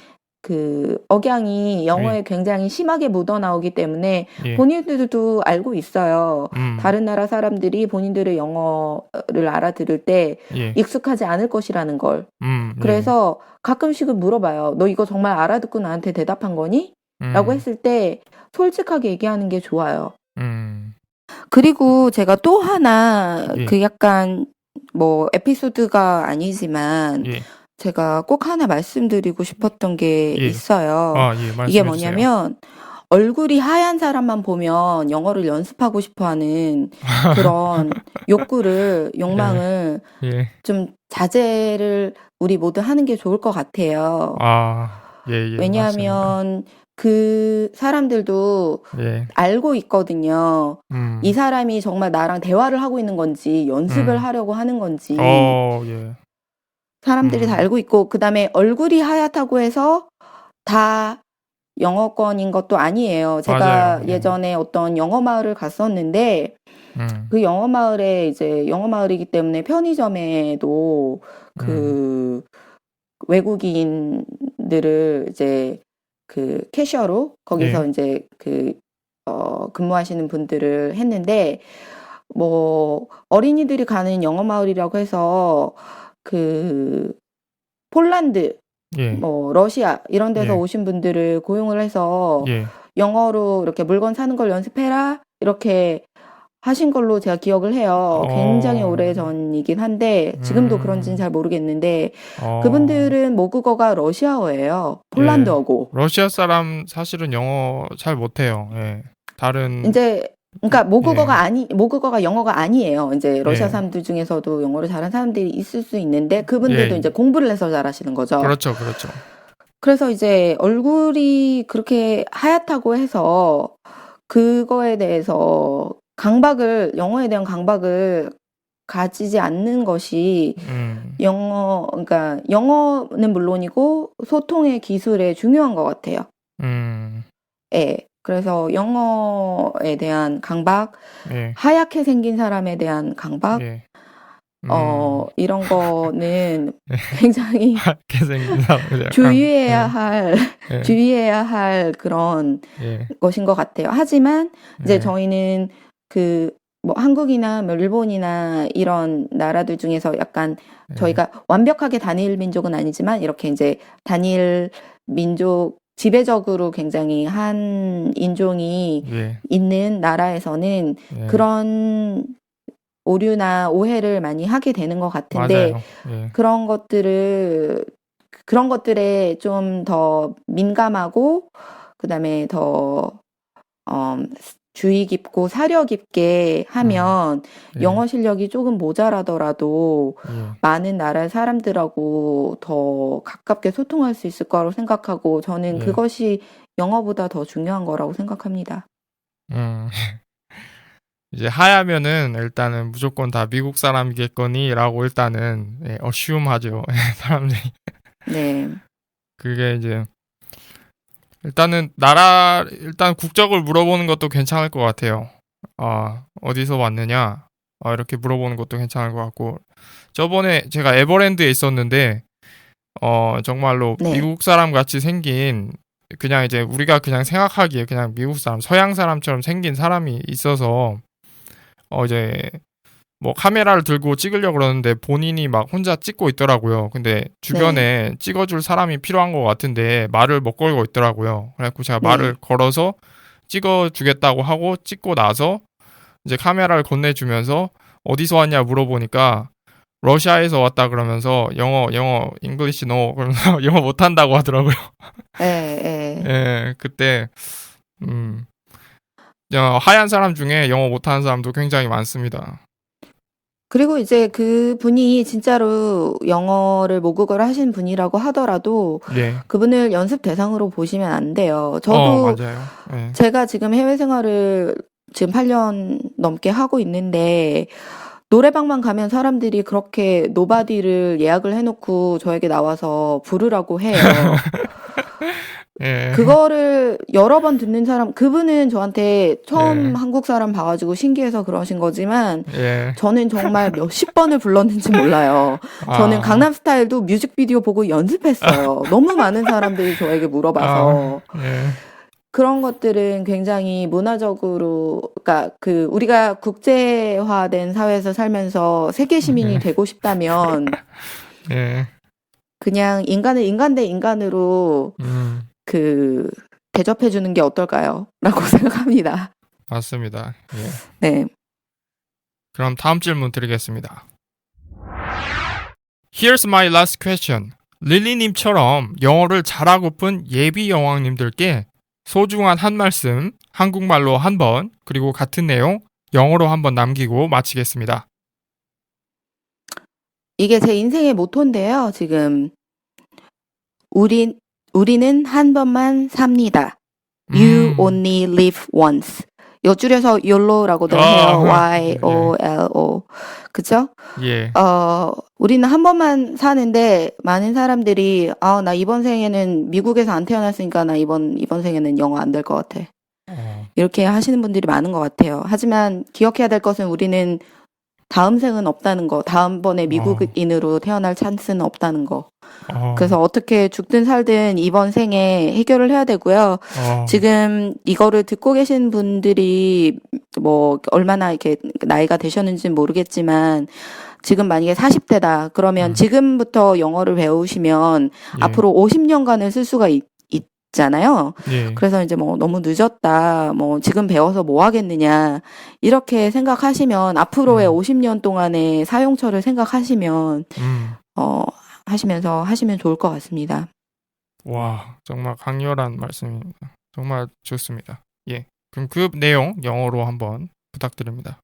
억양이 영어에 굉장히 심하게 묻어나오기 때문에 본인들도 알고 있어요. 다른 나라 사람들이 본인들의 영어를 알아들을 때 익숙하지 않을 것이라는 걸. 그래서 가끔씩은 물어봐요. 너 이거 정말 알아듣고 나한테 대답한 거니? 라고 했을 때 솔직하게 얘기하는 게 좋아요. 그리고 제가 또 하나 약간 에피소드가 아니지만 제가 꼭 하나 말씀드리고 싶었던 게 있어요. 이게 뭐냐면 얼굴이 하얀 사람만 보면 영어를 연습하고 싶어하는 그런 욕망을 좀 자제를 우리 모두 하는 게 좋을 것 같아요. 예, 맞습니다. 왜냐하면 그 사람들도 예, 알고 있거든요. 이 사람이 정말 나랑 대화를 하고 있는 건지 연습을 하려고 하는 건지 예, 사람들이 다 알고 있고 그다음에 얼굴이 하얗다고 해서 다 영어권인 것도 아니에요. 제가 맞아요. 예전에 어떤 영어 마을을 갔었는데 그 영어 마을에 이제 영어 마을이기 때문에 편의점에도 그 외국인들을 이제 그 캐셔로 거기서 예, 이제 그 근무하시는 분들을 했는데 뭐 어린이들이 가는 영어 마을이라고 해서 그 폴란드 예, 뭐 러시아 이런 데서 예, 오신 분들을 고용을 해서 예, 영어로 이렇게 물건 사는 걸 연습해라 이렇게 하신 걸로 제가 기억을 해요. 굉장히 오래 전이긴 한데 지금도 그런지는 잘 모르겠는데 그분들은 모국어가 러시아어예요. 예. 폴란드어고. 러시아 사람 사실은 영어 잘 못해요. 예. 다른, 이제 그러니까 모국어가 영어가 아니에요. 이제 러시아 예. 사람들 중에서도 영어를 잘하는 사람들이 있을 수 있는데 그분들도 예. 이제 공부를 해서 잘하시는 거죠. 그렇죠. 그래서 이제 얼굴이 그렇게 하얗다고 해서 그거에 대해서 영어에 대한 강박을 가지지 않는 것이 그러니까 영어는 물론이고 소통의 기술에 중요한 것 같아요. 예. 그래서 영어에 대한 강박, 예. 하얗게 생긴 사람에 대한 강박, 예. 이런 거는 굉장히 하얗게 생긴 사람들 주의해야 약간, 할 그런 예. 것인 것 같아요. 하지만 이제 예. 저희는 그 뭐 한국이나 뭐 일본이나 이런 나라들 중에서 약간 저희가 완벽하게 단일 민족은 아니지만 이렇게 이제 단일 민족 지배적으로 굉장히 한 인종이 예. 있는 나라에서는 예. 그런 오류나 오해를 많이 하게 되는 것 같은데 맞아요. 예. 그런 것들에 좀 더 민감하고 그다음에 더 주의 깊고 사려 깊게 하면 예. 영어 실력이 조금 모자라더라도 예. 많은 나라의 사람들하고 더 가깝게 소통할 수 있을 거라고 생각하고 저는 예. 그것이 영어보다 더 중요한 거라고 생각합니다. 이제 하야면은 일단은 무조건 다 미국 사람이겠거니라고 일단은 assume 하죠. 사람들이. 네. 그게 이제 일단 국적을 물어보는 것도 괜찮을 것 같아요. 어디서 왔느냐? 이렇게 물어보는 것도 괜찮을 것 같고. 저번에 제가 에버랜드에 있었는데, 정말로 네. 미국 사람 같이 생긴, 그냥 이제 우리가 그냥 생각하기에 그냥 미국 사람, 서양 사람처럼 생긴 사람이 있어서, 이제 뭐 카메라를 들고 찍으려고 그러는데 본인이 막 혼자 찍고 있더라고요. 근데 주변에 찍어줄 사람이 필요한 것 같은데 말을 못 걸고 있더라고요. 그래갖고 제가 말을 걸어서 찍어주겠다고 하고 찍고 나서 이제 카메라를 건네주면서 어디서 왔냐 물어보니까 러시아에서 왔다 그러면서 영어, 잉글리시 노 그러면서 영어 못한다고 하더라고요. 예, 그때 하얀 사람 중에 영어 못하는 사람도 굉장히 많습니다. 그리고 이제 그분이 진짜로 영어를 모국어를 하신 분이라고 하더라도 예. 그분을 연습 대상으로 보시면 안 돼요. 저도 맞아요. 예. 제가 지금 해외 생활을 지금 8년 넘게 하고 있는데 노래방만 가면 사람들이 그렇게 노바디를 예약을 해놓고 저에게 나와서 부르라고 해요. 예. 그거를 여러 번 듣는 사람, 그분은 저한테 처음 예. 한국 사람 봐가지고 신기해서 그러신 거지만, 예. 저는 정말 몇십 번을 불렀는지 몰라요. 저는 강남스타일도 뮤직비디오 보고 연습했어요. 너무 많은 사람들이 저에게 물어봐서. 예. 그런 것들은 굉장히 문화적으로, 그러니까 우리가 국제화된 사회에서 살면서 세계 시민이 되고 싶다면, 예. 그냥 인간을 인간 대 인간으로 대접해주는 게 어떨까요? 라고 생각합니다. 맞습니다. 예. 네. 그럼 다음 질문 드리겠습니다. Here's my last question. 릴리님처럼 영어를 잘하고픈 예비 여왕님들께 소중한 한 말씀, 한국말로 한 번, 그리고 같은 내용, 영어로 한 번 남기고 마치겠습니다. 이게 제 인생의 모토인데요. 지금 우리는 한 번만 삽니다. You only live once. 이거 줄여서 YOLO라고도 해요. Y-O-L-O. 그죠? 예. 우리는 한 번만 사는데 많은 사람들이 나 이번 생에는 미국에서 안 태어났으니까 나 이번 생에는 영어 안 될 것 같아. 이렇게 하시는 분들이 많은 것 같아요. 하지만 기억해야 될 것은 우리는 다음 생은 없다는 거. 다음번에 미국인으로 태어날 찬스는 없다는 거. 그래서 어떻게 죽든 살든 이번 생에 해결을 해야 되고요. 지금 이거를 듣고 계신 분들이 뭐 얼마나 이렇게 나이가 되셨는지는 모르겠지만 지금 만약에 40대다. 그러면 지금부터 영어를 배우시면 예. 앞으로 50년간을 쓸 수가 있잖아요. 예. 그래서 이제 뭐 너무 늦었다. 뭐 지금 배워서 뭐 하겠느냐. 이렇게 생각하시면 앞으로의 50년 동안의 사용처를 생각하시면 하시면서 하시면 좋을 것 같습니다. 와, 정말 강렬한 말씀입니다. 정말 좋습니다. 예. 그럼 그 내용 영어로 한번 부탁드립니다.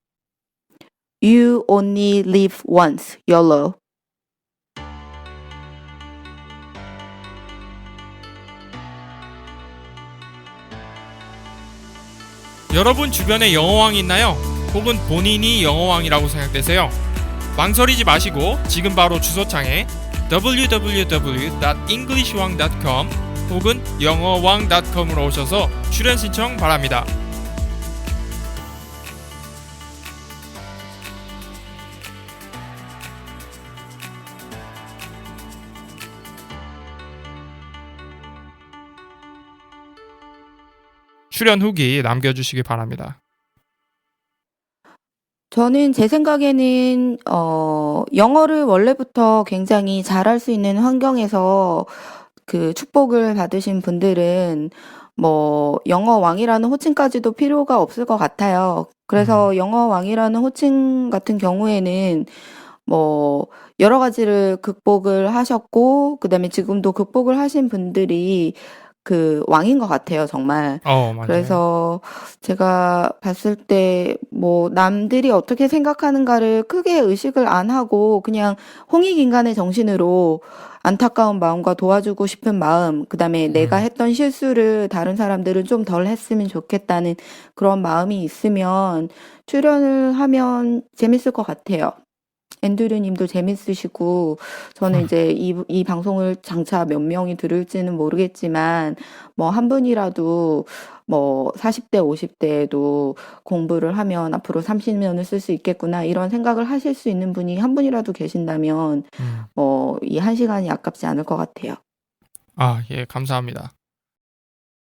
You only live once. YOLO. 여러분 주변에 영어왕이 있나요? 혹은 본인이 영어왕이라고 생각되세요? 망설이지 마시고 지금 바로 주소창에 www.englishwang.com 혹은 영어왕.com으로 오셔서 출연 신청 바랍니다. 출연 후기 남겨주시기 바랍니다. 저는 제 생각에는 영어를 원래부터 굉장히 잘할 수 있는 환경에서 그 축복을 받으신 분들은 뭐 영어 왕이라는 호칭까지도 필요가 없을 것 같아요. 그래서 영어 왕이라는 호칭 같은 경우에는 뭐 여러 가지를 극복을 하셨고 그다음에 지금도 극복을 하신 분들이 그 왕인 것 같아요, 정말. 맞아요. 그래서 제가 봤을 때 뭐 남들이 어떻게 생각하는가를 크게 의식을 안 하고 그냥 홍익인간의 정신으로 안타까운 마음과 도와주고 싶은 마음, 그다음에 내가 했던 실수를 다른 사람들은 좀 덜 했으면 좋겠다는 그런 마음이 있으면 출연을 하면 재밌을 것 같아요. 앤드류 님도 재밌으시고 저는 이제 이 방송을 장차 몇 명이 들을지는 모르겠지만 뭐 한 분이라도 뭐 40대 50대에도 공부를 하면 앞으로 30년을 쓸 수 있겠구나 이런 생각을 하실 수 있는 분이 한 분이라도 계신다면 이 한 시간이 아깝지 않을 것 같아요. 예, 감사합니다.